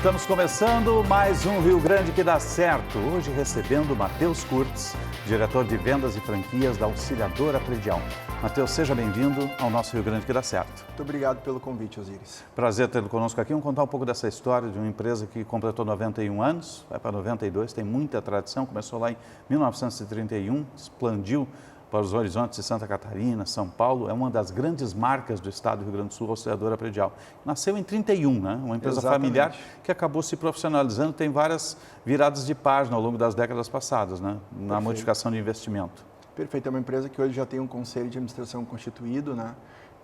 Estamos começando mais um Rio Grande que dá certo. Hoje recebendo Matheus Kurtz, diretor de vendas e franquias da Auxiliadora Predial. Matheus, seja bem-vindo ao nosso Rio Grande que dá certo. Muito obrigado pelo convite, Osiris. Prazer tê-lo conosco aqui. Vamos contar um pouco dessa história de uma empresa que completou 91 anos, vai para 92, tem muita tradição, começou lá em 1931, expandiu para os horizontes de Santa Catarina, São Paulo, é uma das grandes marcas do estado do Rio Grande do Sul, a Auxiliadora Predial. Nasceu em 31, né? Uma empresa familiar que acabou se profissionalizando, tem várias viradas de página ao longo das décadas passadas, né? Na modificação de investimento. Perfeito, é uma empresa que hoje já tem um conselho de administração constituído, né?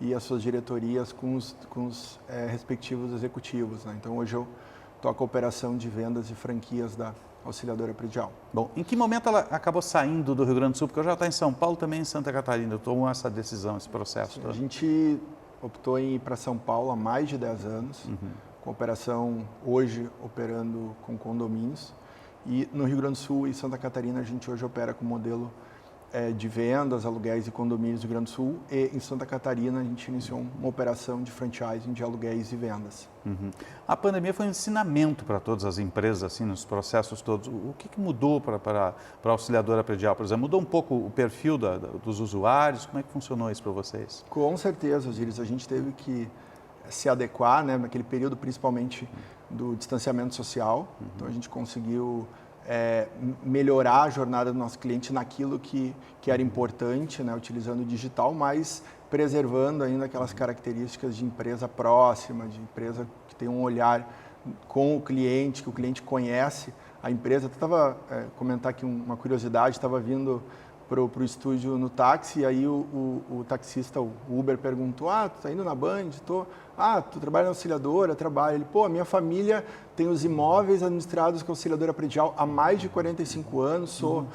E as suas diretorias com os respectivos executivos, né? Então hoje eu toco a operação de vendas e franquias da Auxiliadora Predial. Bom, em que momento ela acabou saindo do Rio Grande do Sul? Porque eu já estou em São Paulo, também em Santa Catarina. Eu tomou essa decisão, esse processo. Sim, a gente optou em ir para São Paulo há mais de 10 anos, com a operação hoje operando com condomínios. E no Rio Grande do Sul e Santa Catarina a gente hoje opera com modelo de vendas, aluguéis e condomínios do Rio Grande do Sul. E em Santa Catarina a gente iniciou uma operação de franchising de aluguéis e vendas. A pandemia foi um ensinamento para todas as empresas, assim, nos processos todos. O que mudou para a Auxiliadora Predial, por exemplo? Mudou um pouco o perfil dos usuários? Como é que funcionou isso para vocês? Com certeza, Osiris. A gente teve que se adequar, né, naquele período, principalmente do distanciamento social. Então a gente conseguiu melhorar a jornada do nosso cliente naquilo que era importante, né, utilizando o digital, mas preservando ainda aquelas características de empresa próxima, de empresa que tem um olhar com o cliente, que o cliente conhece a empresa. Eu estava comentar aqui uma curiosidade, estava vindo para o estúdio no táxi, e aí o taxista, o Uber, perguntou: tu está indo na Band? Tu trabalha na Auxiliadora? Trabalho. Ele: a minha família tem os imóveis administrados com a Auxiliadora Predial há mais de 45 anos, sou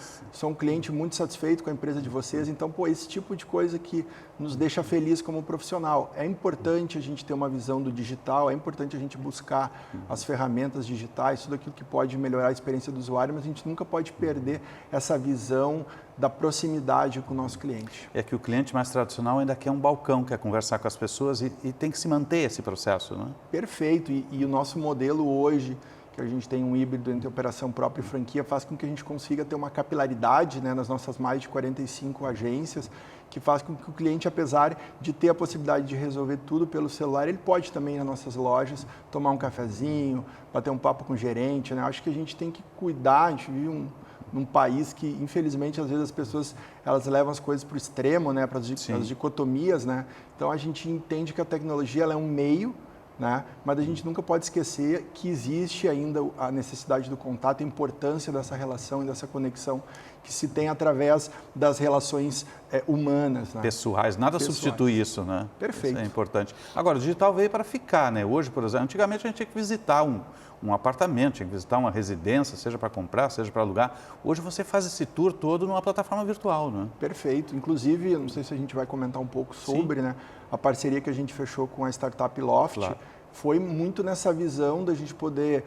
um cliente muito satisfeito com a empresa de vocês. Então, esse tipo de coisa que nos deixa feliz como profissional. É importante a gente ter uma visão do digital, é importante a gente buscar as ferramentas digitais, tudo aquilo que pode melhorar a experiência do usuário, mas a gente nunca pode perder essa visão da proximidade com o nosso cliente. É que o cliente mais tradicional ainda quer um balcão, quer conversar com as pessoas e tem que se manter esse processo, né? Perfeito. E o nosso modelo hoje, que a gente tem um híbrido entre operação própria e franquia, faz com que a gente consiga ter uma capilaridade, né, nas nossas mais de 45 agências, que faz com que o cliente, apesar de ter a possibilidade de resolver tudo pelo celular, ele pode também ir nas nossas lojas, tomar um cafezinho, bater um papo com o gerente, né? Acho que a gente tem que cuidar, a gente vive num país que, infelizmente, às vezes as pessoas elas levam as coisas para o extremo, né, para as dicotomias, né? Então a gente entende que a tecnologia ela é um meio, né? Mas a gente nunca pode esquecer que existe ainda a necessidade do contato, a importância dessa relação e dessa conexão que se tem através das relações humanas, né? Pessoais. Nada substitui isso, né? Perfeito. Isso é importante. Agora, o digital veio para ficar, né? Hoje, por exemplo, antigamente a gente tinha que visitar um apartamento, tinha que visitar uma residência, seja para comprar, seja para alugar. Hoje você faz esse tour todo numa plataforma virtual, né? Perfeito. Inclusive, não sei se a gente vai comentar um pouco sobre, né, a parceria que a gente fechou com a startup Loft. Claro. Foi muito nessa visão da gente poder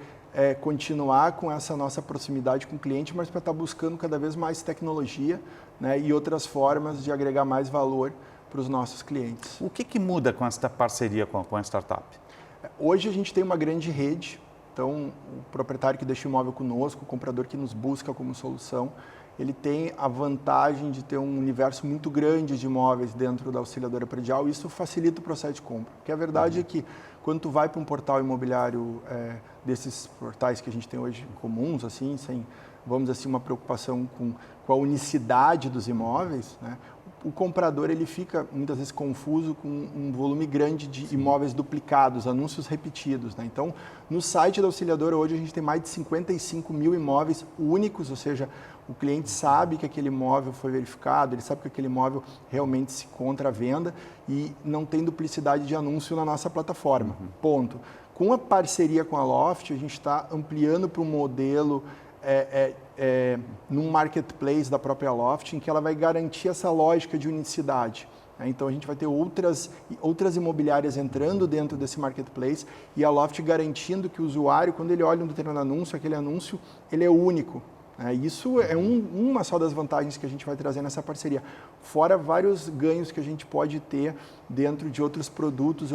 continuar com essa nossa proximidade com o cliente, mas para estar buscando cada vez mais tecnologia, né, e outras formas de agregar mais valor para os nossos clientes. O que muda com essa parceria com a startup? Hoje a gente tem uma grande rede. Então, o proprietário que deixa o imóvel conosco, o comprador que nos busca como solução, ele tem a vantagem de ter um universo muito grande de imóveis dentro da Auxiliadora Predial, e isso facilita o processo de compra. Porque a verdade é que quando tu vai para um portal imobiliário desses portais que a gente tem hoje comuns, assim, sem, vamos dizer assim, uma preocupação com a unicidade dos imóveis, né, o comprador ele fica muitas vezes confuso com um volume grande de imóveis duplicados, anúncios repetidos, né? Então, no site da Auxiliadora hoje a gente tem mais de 55 mil imóveis únicos, ou seja, o cliente sabe que aquele imóvel foi verificado, ele sabe que aquele imóvel realmente se encontra à venda e não tem duplicidade de anúncio na nossa plataforma. Ponto. Com a parceria com a Loft, a gente está ampliando para um modelo num marketplace da própria Loft, em que ela vai garantir essa lógica de unicidade. Então a gente vai ter outras imobiliárias entrando dentro desse marketplace e a Loft garantindo que o usuário, quando ele olha um determinado anúncio, aquele anúncio ele é único. Isso é uma só das vantagens que a gente vai trazer nessa parceria. Fora vários ganhos que a gente pode ter dentro de outros produtos,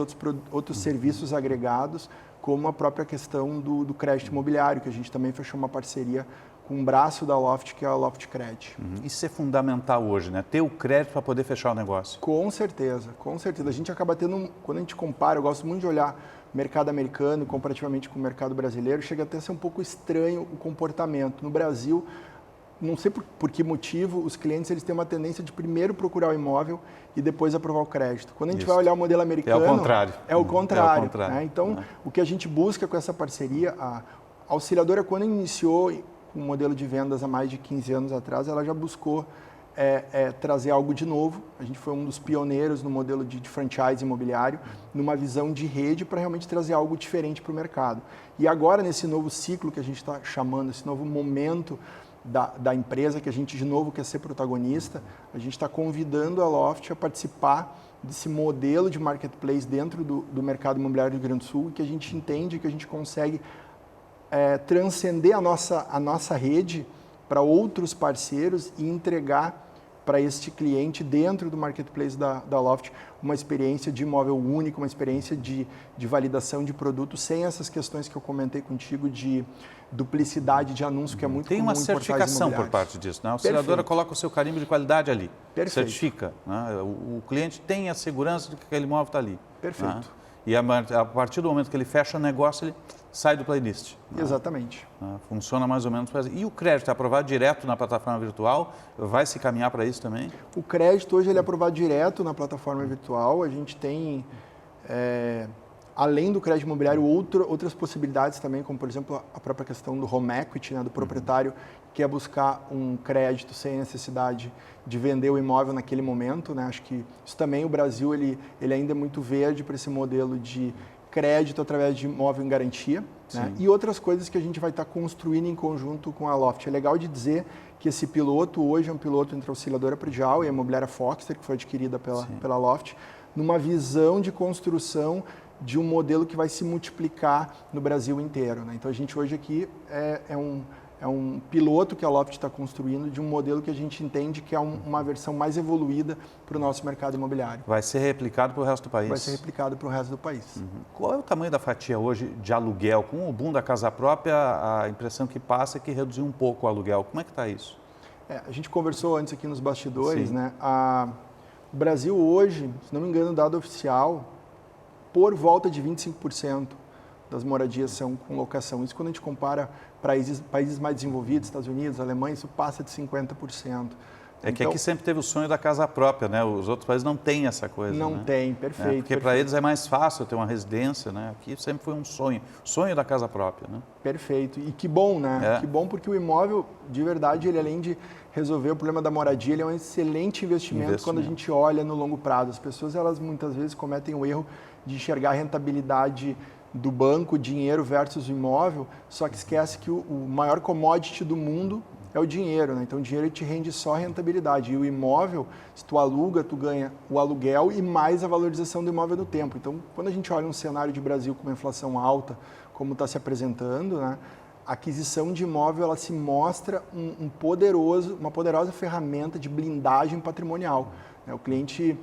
outros serviços agregados, como a própria questão do crédito imobiliário, que a gente também fechou uma parceria com um braço da Loft, que é a Loft Cred. Isso é fundamental hoje, né? Ter o crédito para poder fechar o negócio. Com certeza, com certeza. A gente acaba tendo, quando a gente compara, eu gosto muito de olhar o mercado americano comparativamente com o mercado brasileiro, chega até a ser um pouco estranho o comportamento. No Brasil, não sei por que motivo, os clientes eles têm uma tendência de primeiro procurar o imóvel e depois aprovar o crédito. Quando a gente vai olhar o modelo americano... É o contrário. É o contrário. É o contrário. Né? Então, o que a gente busca com essa parceria, a Auxiliadora, quando iniciou o modelo de vendas há mais de 15 anos atrás, ela já buscou trazer algo de novo. A gente foi um dos pioneiros no modelo de franchise imobiliário, numa visão de rede para realmente trazer algo diferente para o mercado. E agora, nesse novo ciclo que a gente está chamando, esse novo momento da empresa, que a gente de novo quer ser protagonista, a gente está convidando a Loft a participar desse modelo de marketplace dentro do mercado imobiliário do Rio Grande do Sul, que a gente entende que a gente consegue transcender a nossa rede para outros parceiros e entregar para este cliente dentro do marketplace da Loft uma experiência de imóvel único, uma experiência de validação de produto sem essas questões que eu comentei contigo de duplicidade de anúncio, que é muito comum em portais imobiliários. Tem uma certificação por parte disso, né? A auxiliadora coloca o seu carimbo de qualidade ali, certifica. Né? O cliente tem a segurança de que aquele imóvel está ali. Perfeito. Né? E a partir do momento que ele fecha o negócio, ele sai do playlist. Exatamente. Funciona mais ou menos. E o crédito é aprovado direto na plataforma virtual? Vai se caminhar para isso também? O crédito hoje ele é aprovado direto na plataforma virtual. A gente tem, além do crédito imobiliário, outras possibilidades também, como por exemplo a própria questão do home equity, né, do proprietário que quer buscar um crédito sem necessidade de vender o imóvel naquele momento. Né? Acho que isso também, o Brasil ele ainda é muito verde para esse modelo de crédito através de imóvel em garantia, né? E outras coisas que a gente vai estar construindo em conjunto com a Loft. É legal de dizer que esse piloto hoje é um piloto entre a Auxiliadora Predial e a Imobiliária Foxter, que foi adquirida pela Loft, numa visão de construção de um modelo que vai se multiplicar no Brasil inteiro. Né? Então a gente hoje aqui é um piloto que a Loft está construindo de um modelo que a gente entende que é uma versão mais evoluída para o nosso mercado imobiliário. Vai ser replicado para o resto do país? Vai ser replicado para o resto do país. Qual é o tamanho da fatia hoje de aluguel? Com o boom da casa própria, a impressão que passa é que reduziu um pouco o aluguel. Como é que está isso? A gente conversou antes aqui nos bastidores, né? O Brasil hoje, se não me engano, dado oficial, por volta de 25% das moradias são com locação. Isso quando a gente compara países mais desenvolvidos, Estados Unidos, Alemanha, isso passa de 50%. É que aqui sempre teve o sonho da casa própria, né? Os outros países não têm essa coisa. Não tem, perfeito. Porque para eles é mais fácil ter uma residência, né? Aqui sempre foi um sonho da casa própria, né? Perfeito. E que bom, né? Que bom porque o imóvel, de verdade, ele além de resolver o problema da moradia, ele é um excelente investimento quando a gente olha no longo prazo. As pessoas, elas muitas vezes cometem o erro de enxergar a rentabilidade do banco, dinheiro versus o imóvel, só que esquece que o maior commodity do mundo é o dinheiro, né? Então o dinheiro te rende só rentabilidade e o imóvel, se tu aluga, tu ganha o aluguel e mais a valorização do imóvel no tempo. Então quando a gente olha um cenário de Brasil com uma inflação alta, como está se apresentando, né? A aquisição de imóvel ela se mostra uma poderosa ferramenta de blindagem patrimonial. Né? O cliente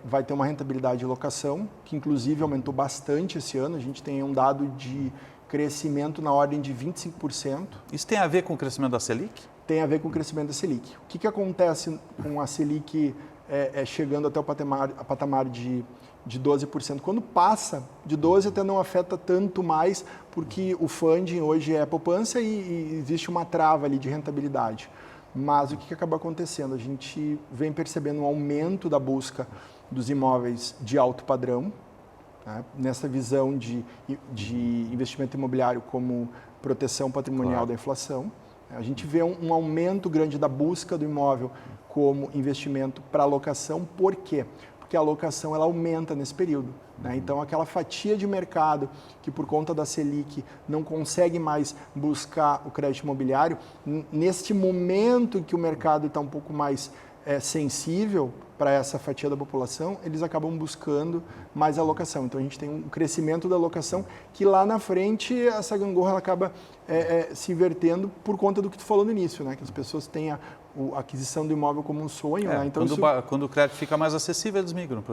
vai ter uma rentabilidade de locação, que inclusive aumentou bastante esse ano. A gente tem um dado de crescimento na ordem de 25%. Isso tem a ver com o crescimento da Selic? Tem a ver com o crescimento da Selic. O que acontece com a Selic chegando até o patamar de 12%? Quando passa de 12% até não afeta tanto mais, porque o funding hoje é poupança e existe uma trava ali de rentabilidade. Mas o que acaba acontecendo? A gente vem percebendo um aumento da busca dos imóveis de alto padrão, né? Nessa visão de investimento imobiliário como proteção patrimonial da inflação. A gente vê um aumento grande da busca do imóvel como investimento para locação. Por quê? Porque a locação ela aumenta nesse período. Né? Então, aquela fatia de mercado que, por conta da Selic, não consegue mais buscar o crédito imobiliário, neste momento em que o mercado está um pouco mais sensível para essa fatia da população, eles acabam buscando mais alocação. Então, a gente tem um crescimento da alocação que lá na frente essa gangorra ela acaba se invertendo por conta do que tu falou no início, né? Que as pessoas têm a a aquisição do imóvel como um sonho. Né? Então, quando o crédito fica mais acessível, eles migram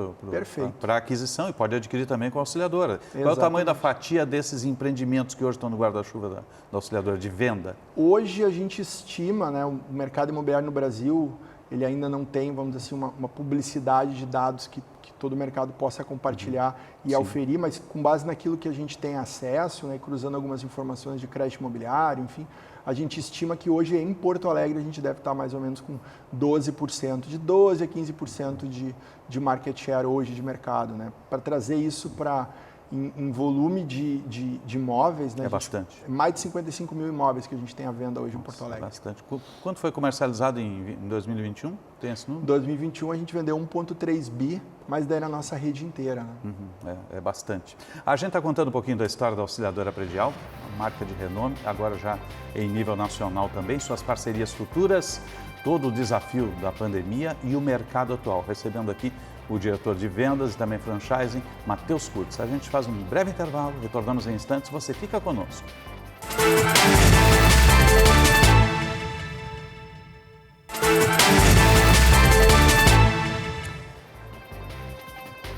para a aquisição e pode adquirir também com a auxiliadora. Exatamente. Qual é o tamanho da fatia desses empreendimentos que hoje estão no guarda-chuva da auxiliadora de venda? Hoje a gente estima, né, o mercado imobiliário no Brasil, ele ainda não tem, vamos dizer assim, uma publicidade de dados que todo o mercado possa compartilhar e auferir, mas com base naquilo que a gente tem acesso, né, cruzando algumas informações de crédito imobiliário, enfim, a gente estima que hoje em Porto Alegre a gente deve estar mais ou menos com 12%, de 12% a 15% de market share hoje de mercado. Né? Para trazer isso para em volume de imóveis, né? É bastante. Mais de 55 mil imóveis que a gente tem à venda hoje em Porto Alegre. Bastante. Quanto foi comercializado em 2021? Tem esse número? Em 2021 a gente vendeu 1,3 bi, mas daí na nossa rede inteira. Né? É bastante. A gente está contando um pouquinho da história da Auxiliadora Predial, uma marca de renome, agora já em nível nacional também, suas parcerias futuras, todo o desafio da pandemia e o mercado atual. Recebendo aqui o diretor de vendas e também franchising, Matheus Kurtz. A gente faz um breve intervalo, retornamos em instantes, você fica conosco.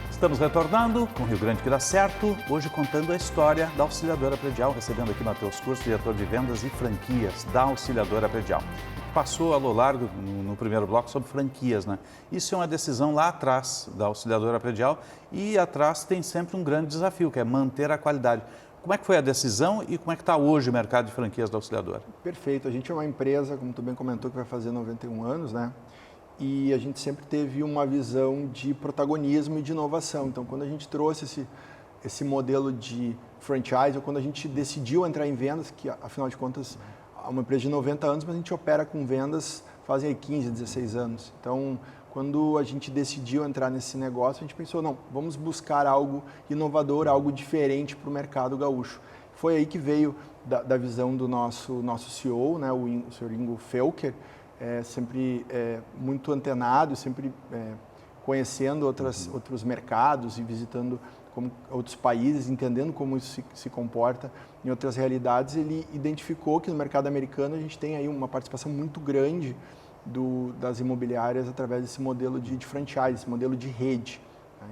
Estamos retornando com o Rio Grande que dá certo, hoje contando a história da Auxiliadora Predial, recebendo aqui Matheus Kurtz, diretor de vendas e franquias da Auxiliadora Predial. Passou ao largo no primeiro bloco sobre franquias, né? Isso é uma decisão lá atrás da Auxiliadora Predial e atrás tem sempre um grande desafio, que é manter a qualidade. Como é que foi a decisão e como é que está hoje o mercado de franquias da Auxiliadora? Perfeito. A gente é uma empresa, como tu bem comentou, que vai fazer 91 anos, né? E a gente sempre teve uma visão de protagonismo e de inovação. Então, quando a gente trouxe esse modelo de franchise, ou quando a gente decidiu entrar em vendas, que afinal de contas é uma empresa de 90 anos, mas a gente opera com vendas fazem 15, 16 anos. Então, quando a gente decidiu entrar nesse negócio, a gente pensou, não, vamos buscar algo inovador, algo diferente para o mercado gaúcho. Foi aí que veio da visão do nosso CEO, né, o Sr. Ingo Felker, sempre muito antenado, sempre conhecendo outros mercados e visitando outros países, entendendo como isso se comporta em outras realidades. Ele identificou que no mercado americano a gente tem aí uma participação muito grande das imobiliárias através desse modelo de franchise, esse modelo de rede.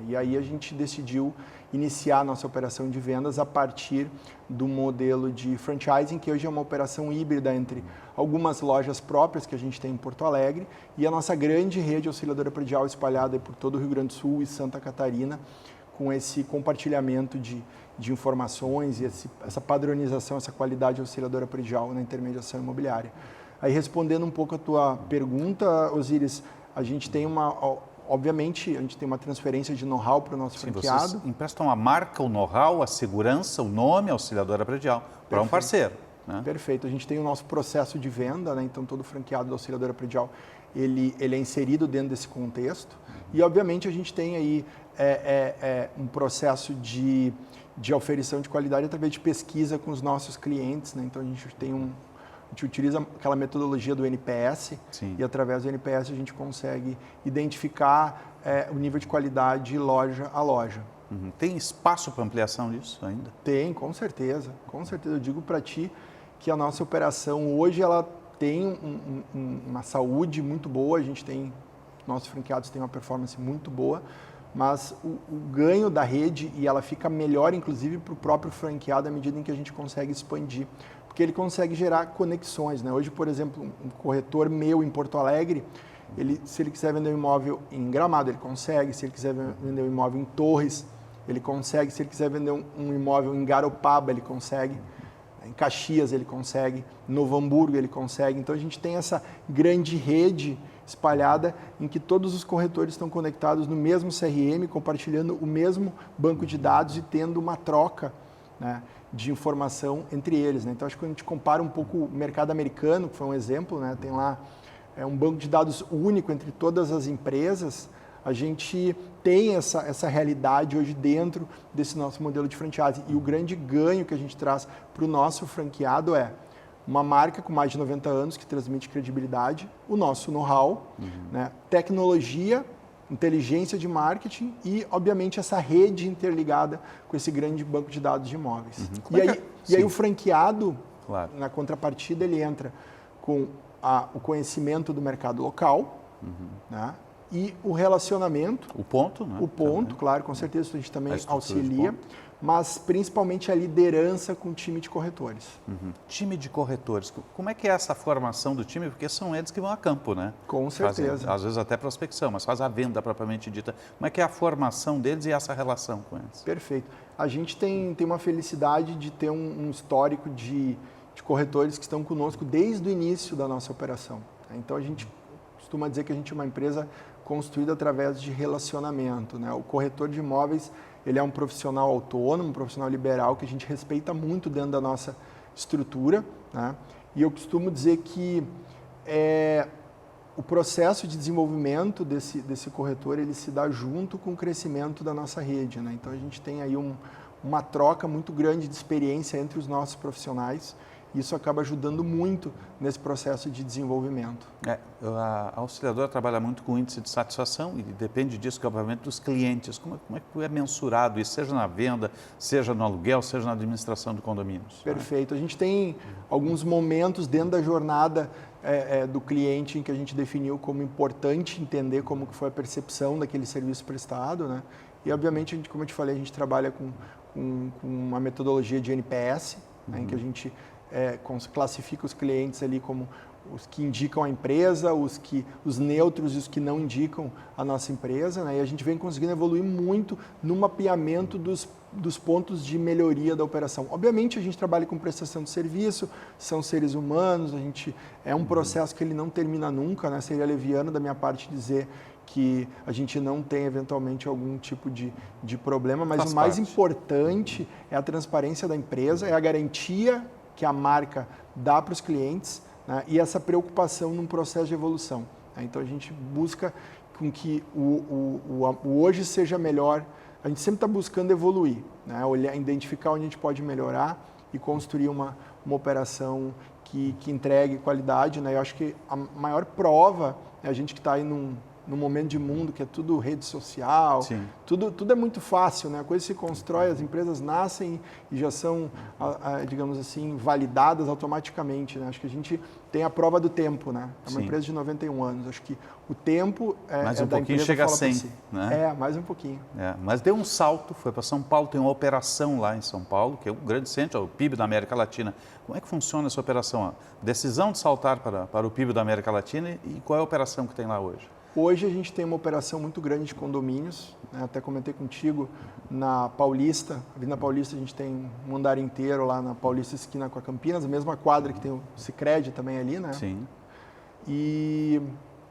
E aí a gente decidiu iniciar a nossa operação de vendas a partir do modelo de franchising, que hoje é uma operação híbrida entre algumas lojas próprias que a gente tem em Porto Alegre e a nossa grande rede auxiliadora predial espalhada por todo o Rio Grande do Sul e Santa Catarina, com esse compartilhamento de informações e essa padronização, essa qualidade auxiliadora predial na intermediação imobiliária. Aí, respondendo um pouco a tua pergunta, Osíris, a gente tem obviamente, a gente tem uma transferência de know-how para o nosso franqueado. Vocês emprestam a marca, o know-how, a segurança, o nome, auxiliadora predial, para um parceiro. Né? Perfeito. A gente tem o nosso processo de venda, né? Então todo franqueado da auxiliadora predial, ele é inserido dentro desse contexto. E, obviamente, a gente tem aí um processo de auferição de qualidade através de pesquisa com os nossos clientes. Né? Então, a gente utiliza aquela metodologia do NPS. Sim. E através do NPS a gente consegue identificar o nível de qualidade loja a loja. Uhum. Tem espaço para ampliação disso ainda? Tem, com certeza. Com certeza. Eu digo para ti que a nossa operação hoje ela tem uma saúde muito boa, nossos franqueados têm uma performance muito boa, mas o ganho da rede, e ela fica melhor inclusive para o próprio franqueado à medida em que a gente consegue expandir, porque ele consegue gerar conexões. Né? Hoje, por exemplo, um corretor meu em Porto Alegre, se ele quiser vender um imóvel em Gramado, ele consegue. Se ele quiser vender um imóvel em Torres, ele consegue. Se ele quiser vender um imóvel em Garopaba, ele consegue. Em Caxias, ele consegue. Em Novo Hamburgo, ele consegue. Então, a gente tem essa grande rede espalhada em que todos os corretores estão conectados no mesmo CRM, compartilhando o mesmo banco de dados e tendo uma troca, né, de informação entre eles. Né? Então, acho que quando a gente compara um pouco o mercado americano, que foi um exemplo, né, tem lá um banco de dados único entre todas as empresas, a gente tem essa realidade hoje dentro desse nosso modelo de franchise. E o grande ganho que a gente traz para o nosso franqueado é uma marca com mais de 90 anos que transmite credibilidade, o nosso know-how, né, tecnologia, inteligência de marketing e, obviamente, essa rede interligada com esse grande banco de dados de imóveis. E aí o franqueado, claro, na contrapartida, ele entra com o conhecimento do mercado local, né? E o relacionamento. O ponto, né? O ponto, também. claro, com certeza, a gente também auxilia, mas principalmente a liderança com o time de corretores. Time de corretores, como é que é essa formação do time? Porque são eles que vão a campo, né? Com certeza. Fazem, às vezes até prospecção, mas faz a venda propriamente dita. Como é que é a formação deles e essa relação com eles? Perfeito. A gente tem uma felicidade de ter um histórico de corretores que estão conosco desde o início da nossa operação. Então, a gente costuma dizer que a gente é uma empresa construída através de relacionamento, né? O corretor de imóveis, ele é um profissional autônomo, um profissional liberal que a gente respeita muito dentro da nossa estrutura, né? E eu costumo dizer que o processo de desenvolvimento desse corretor, ele se dá junto com o crescimento da nossa rede, né? Então, a gente tem aí uma troca muito grande de experiência entre os nossos profissionais. Isso acaba ajudando muito nesse processo de desenvolvimento. A auxiliadora trabalha muito com índice de satisfação e depende disso, obviamente, dos clientes. Como é que é mensurado isso, seja na venda, seja no aluguel, seja na administração de condomínios? Perfeito. A gente tem alguns momentos dentro da jornada do cliente em que a gente definiu como importante entender como que foi a percepção daquele serviço prestado, né? E, obviamente, como eu te falei, a gente trabalha com uma metodologia de NPS, né, em que a gente classifica os clientes ali como os que indicam a empresa, os neutros e os que não indicam a nossa empresa, né? E a gente vem conseguindo evoluir muito no mapeamento dos pontos de melhoria da operação. Obviamente, a gente trabalha com prestação de serviço, são seres humanos, é um processo que ele não termina nunca, né? Seria leviano da minha parte dizer que a gente não tem, eventualmente, algum tipo de problema, mas o mais importante é a transparência da empresa, é a garantia que a marca dá para os clientes, né? E essa preocupação num processo de evolução, né? Então, a gente busca com que o hoje seja melhor. A gente sempre está buscando evoluir, né? Identificar onde a gente pode melhorar e construir uma operação que entregue qualidade, né? Eu acho que a maior prova é a gente que está aí num momento de mundo que é tudo rede social, tudo é muito fácil, né? A coisa se constrói, as empresas nascem e já são, digamos assim, validadas automaticamente, né? Acho que a gente tem a prova do tempo, né? É uma empresa de 91 anos, acho que o tempo mais um da pouquinho empresa chega a fala 100, si. né? Mais um pouquinho. Mas deu um salto, foi para São Paulo, tem uma operação lá em São Paulo, que é um grande centro, é o PIB da América Latina. Como é que funciona essa operação? Decisão de saltar para o PIB da América Latina e qual é a operação que tem lá hoje? Hoje a gente tem uma operação muito grande de condomínios, né? Até comentei contigo, na Paulista, ali na Paulista a gente tem um andar inteiro lá na Paulista esquina com a Campinas, a mesma quadra que tem o Sicredi também ali, né? Sim. E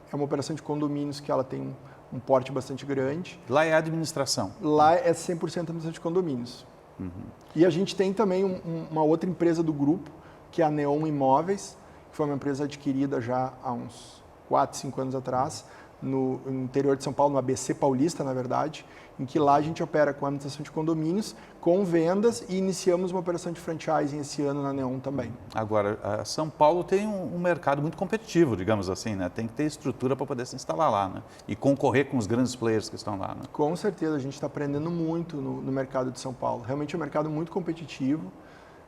é uma operação de condomínios que ela tem um porte bastante grande. Lá é a administração? Lá é 100% administração de condomínios. E a gente tem também uma outra empresa do grupo, que é a Neon Imóveis, que foi uma empresa adquirida já há uns 4, 5 anos atrás, no interior de São Paulo, no ABC Paulista, na verdade, em que lá a gente opera com a administração de condomínios, com vendas e iniciamos uma operação de franchising esse ano na Neon também. Agora, São Paulo tem um mercado muito competitivo, digamos assim, né? Tem que ter estrutura para poder se instalar lá, né? E concorrer com os grandes players que estão lá, né? Com certeza, a gente está aprendendo muito no mercado de São Paulo. Realmente é um mercado muito competitivo,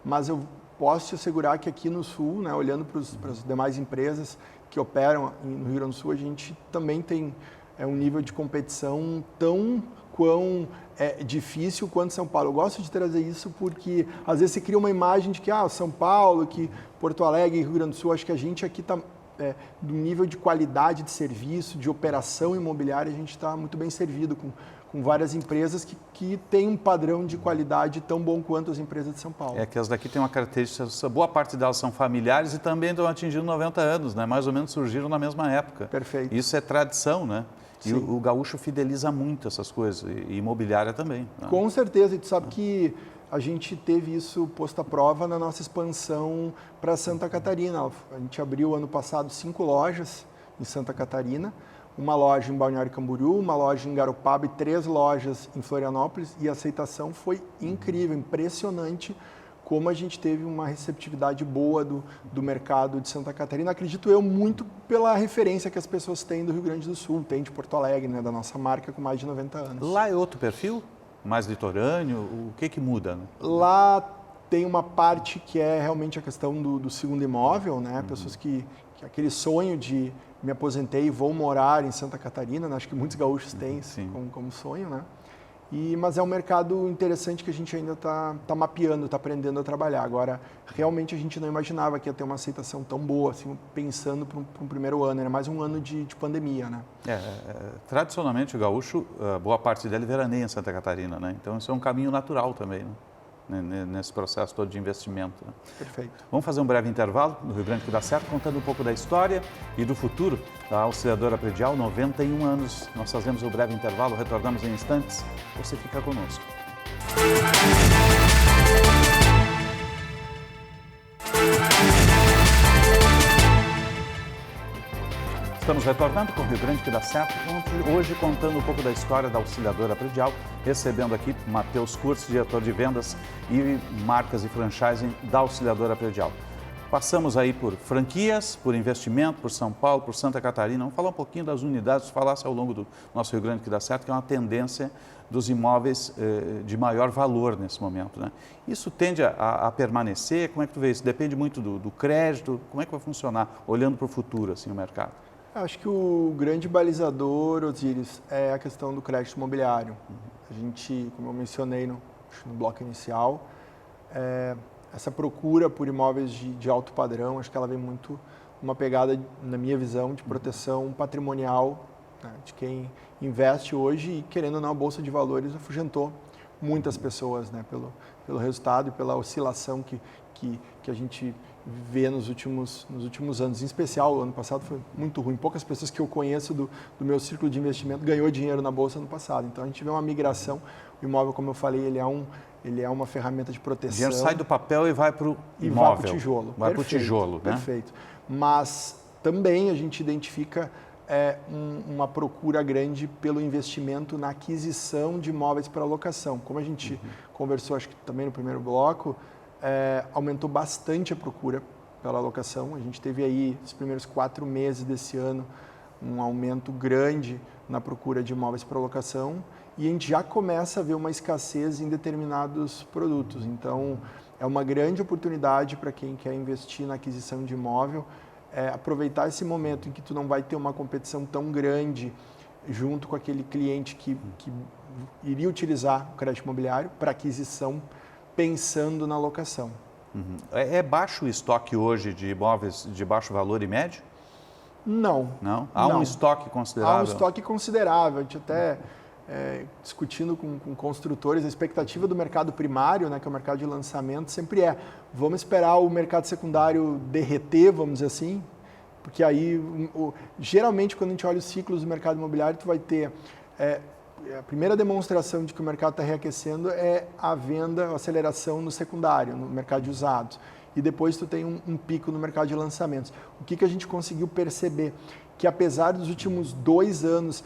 mas eu posso te assegurar que aqui no Sul, né, olhando para as demais empresas que operam no Rio Grande do Sul, a gente também tem um nível de competição tão difícil quanto São Paulo. Eu gosto de trazer isso porque às vezes se cria uma imagem de que São Paulo, que Porto Alegre, Rio Grande do Sul, acho que a gente aqui está do nível de qualidade de serviço, de operação imobiliária, a gente está muito bem servido com várias empresas que têm um padrão de qualidade tão bom quanto as empresas de São Paulo. É que as daqui têm uma característica, boa parte delas são familiares e também estão atingindo 90 anos, né? Mais ou menos surgiram na mesma época. Perfeito. Isso é tradição, né? E o gaúcho fideliza muito essas coisas, e imobiliária também. Né? Com certeza, e tu sabe que a gente teve isso posto à prova na nossa expansão para Santa Catarina. A gente abriu ano passado 5 lojas em Santa Catarina, uma loja em Balneário Camboriú, uma loja em Garopaba e 3 lojas em Florianópolis, e a aceitação foi incrível, impressionante como a gente teve uma receptividade boa do mercado de Santa Catarina. Acredito eu muito pela referência que as pessoas têm do Rio Grande do Sul, tem de Porto Alegre, né, da nossa marca com mais de 90 anos. Lá é outro perfil? Mais litorâneo? O que muda? Né? Lá tem uma parte que é realmente a questão do segundo imóvel, né? Pessoas que aquele sonho de me aposentei e vou morar em Santa Catarina, né? Acho que muitos gaúchos têm isso como sonho, né? Mas é um mercado interessante que a gente ainda está mapeando, está aprendendo a trabalhar. Agora, realmente a gente não imaginava que ia ter uma aceitação tão boa, assim, pensando para um primeiro ano. Era mais um ano de pandemia, né? Tradicionalmente o gaúcho, boa parte dele veraneia em Santa Catarina, né? Então isso é um caminho natural também, né? Nesse processo todo de investimento. Né? Perfeito. Vamos fazer um breve intervalo no Rio Grande que dá certo, contando um pouco da história e do futuro da Auxiliadora Predial, 91 anos. Nós fazemos um breve intervalo, retornamos em instantes. Você fica conosco. Estamos retornando com o Rio Grande que dá certo, hoje contando um pouco da história da Auxiliadora Predial, recebendo aqui Matheus Kurtz, diretor de vendas e marcas e franchising da Auxiliadora Predial. Passamos aí por franquias, por investimento, por São Paulo, por Santa Catarina. Vamos falar um pouquinho das unidades, falasse ao longo do nosso Rio Grande que dá certo, que é uma tendência dos imóveis de maior valor nesse momento, né? Isso tende a permanecer? Como é que tu vê isso? Depende muito do crédito? Como é que vai funcionar, olhando para o futuro, assim, o mercado? Acho que o grande balizador, Osíris, é a questão do crédito imobiliário. A gente, como eu mencionei no bloco inicial, essa procura por imóveis de alto padrão, acho que ela vem muito uma pegada, na minha visão, de proteção patrimonial, né, de quem investe hoje e, querendo ou não, a Bolsa de Valores afugentou muitas pessoas, né, pelo resultado e pela oscilação que a gente vê nos últimos anos. Em especial, o ano passado foi muito ruim. Poucas pessoas que eu conheço do meu círculo de investimento ganhou dinheiro na Bolsa no passado. Então, a gente vê uma migração. O imóvel, como eu falei, ele é uma ferramenta de proteção. O dinheiro sai do papel e vai para o imóvel. E vai para o tijolo. Vai para o tijolo, né? Perfeito. Mas também a gente identifica uma procura grande pelo investimento na aquisição de imóveis para locação. Como a gente conversou, acho que também no primeiro bloco, aumentou bastante a procura pela locação. A gente teve aí, nos primeiros 4 meses desse ano, um aumento grande na procura de imóveis para locação e a gente já começa a ver uma escassez em determinados produtos. Então, é uma grande oportunidade para quem quer investir na aquisição de imóvel, aproveitar esse momento em que tu não vai ter uma competição tão grande junto com aquele cliente que iria utilizar o crédito imobiliário para aquisição, pensando na locação. É baixo o estoque hoje de imóveis de baixo valor e médio? Não. Não? Há um estoque considerável? Há um estoque considerável. A gente até, discutindo com construtores, a expectativa do mercado primário, né, que é o mercado de lançamento, sempre vamos esperar o mercado secundário derreter, vamos dizer assim, porque aí, geralmente, quando a gente olha os ciclos do mercado imobiliário, tu vai ter... a primeira demonstração de que o mercado está reaquecendo é a venda, a aceleração no secundário, no mercado de usados. E depois tu tem um pico no mercado de lançamentos. O que a gente conseguiu perceber? Que apesar dos últimos 2 anos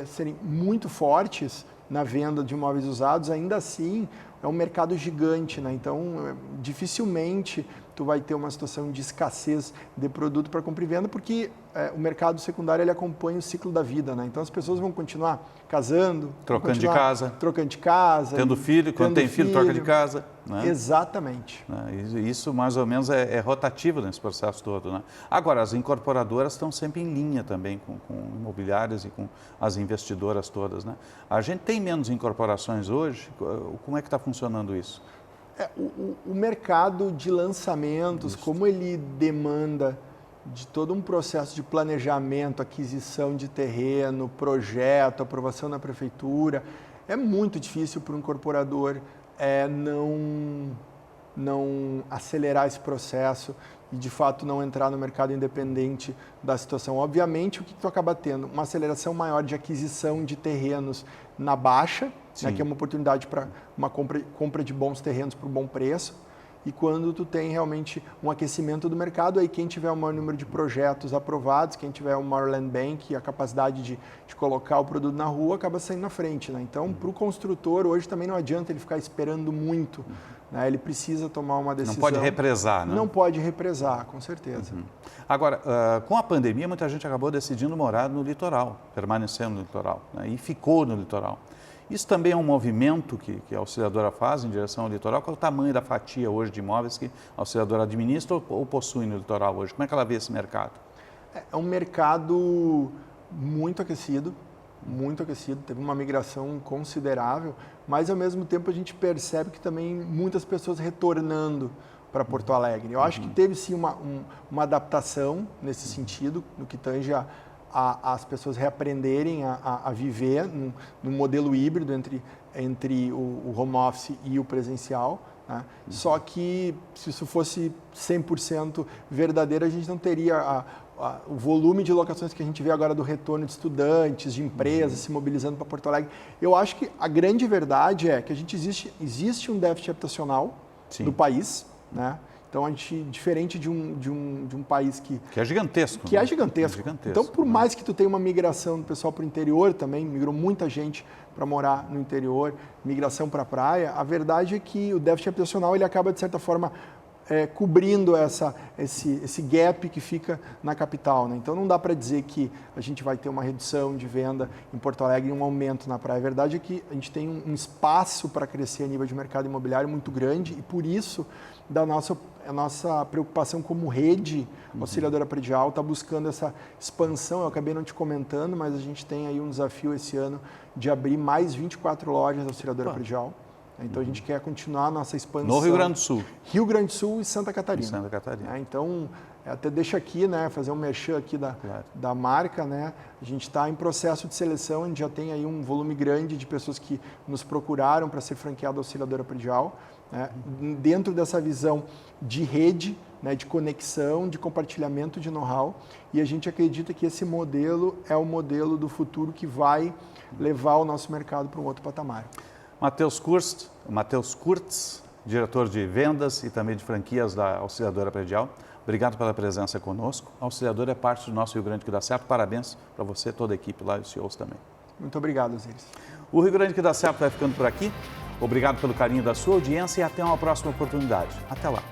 serem muito fortes na venda de imóveis usados, ainda assim é um mercado gigante, né? Então, dificilmente tu vai ter uma situação de escassez de produto para compra e venda, porque o mercado secundário ele acompanha o ciclo da vida, né? Então as pessoas vão continuar casando, trocando de casa, tendo filho, quando tem filho troca de casa, né? Exatamente. Isso mais ou menos é rotativo nesse processo todo, né? Agora, as incorporadoras estão sempre em linha também com imobiliárias e com as investidoras todas, né? A gente tem menos incorporações hoje. Como é que está funcionando isso? O mercado de lançamentos, como ele demanda de todo um processo de planejamento, aquisição de terreno, projeto, aprovação na prefeitura, é muito difícil para um incorporador não acelerar esse processo e, de fato, não entrar no mercado independente da situação. Obviamente, o que tu acaba tendo? Uma aceleração maior de aquisição de terrenos na Baixa, né, que é uma oportunidade para uma compra de bons terrenos por bom preço. E quando tu tem realmente um aquecimento do mercado, aí quem tiver o maior número de projetos aprovados, quem tiver o maior land bank e a capacidade de colocar o produto na rua, acaba saindo na frente, né? Então, para o construtor, hoje também não adianta ele ficar esperando muito, né? Ele precisa tomar uma decisão. Não pode represar, né? Não pode represar, com certeza. Agora, com a pandemia, muita gente acabou decidindo morar no litoral, permanecendo no litoral, né? E ficou no litoral. Isso também é um movimento que a auxiliadora faz em direção ao litoral? Qual é o tamanho da fatia hoje de imóveis que a auxiliadora administra ou possui no litoral hoje? Como é que ela vê esse mercado? É um mercado muito aquecido, teve uma migração considerável, mas ao mesmo tempo a gente percebe que também muitas pessoas retornando para Porto Alegre. Eu acho que teve sim uma adaptação nesse sentido, no que tange as pessoas reaprenderem a viver num modelo híbrido entre o home office e o presencial. Né? Só que se isso fosse 100% verdadeiro, a gente não teria o volume de locações que a gente vê agora do retorno de estudantes, de empresas se mobilizando para Porto Alegre. Eu acho que a grande verdade é que existe um déficit habitacional no país, né? Então, a gente, diferente de um país que é gigantesco. Que é gigantesco. Então, por mais que tu tenha uma migração do pessoal para o interior também, migrou muita gente para morar no interior, migração para a praia, a verdade é que o déficit habitacional ele acaba, de certa forma, cobrindo esse gap que fica na capital. Né? Então, não dá para dizer que a gente vai ter uma redução de venda em Porto Alegre e um aumento na praia. A verdade é que a gente tem um espaço para crescer a nível de mercado imobiliário muito grande e, por isso, a nossa preocupação como rede auxiliadora predial está buscando essa expansão. Eu acabei não te comentando, mas a gente tem aí um desafio esse ano de abrir mais 24 lojas auxiliadora predial. Então, a gente quer continuar a nossa expansão. No Rio Grande do Sul. Rio Grande do Sul e Santa Catarina. Santa Catarina. Então, até deixa aqui, né, fazer um merchan aqui da marca. Né? A gente está em processo de seleção, a gente já tem aí um volume grande de pessoas que nos procuraram para ser franqueado auxiliadora predial. Né? Dentro dessa visão de rede, né, de conexão, de compartilhamento de know-how. E a gente acredita que esse modelo é o modelo do futuro que vai levar o nosso mercado para um outro patamar. Matheus Kurtz, diretor de vendas e também de franquias da Auxiliadora Predial. Obrigado pela presença conosco. A Auxiliadora é parte do nosso Rio Grande que dá certo. Parabéns para você, toda a equipe lá e os CEOs também. Muito obrigado, Osiris. O Rio Grande que dá certo vai ficando por aqui. Obrigado pelo carinho da sua audiência e até uma próxima oportunidade. Até lá.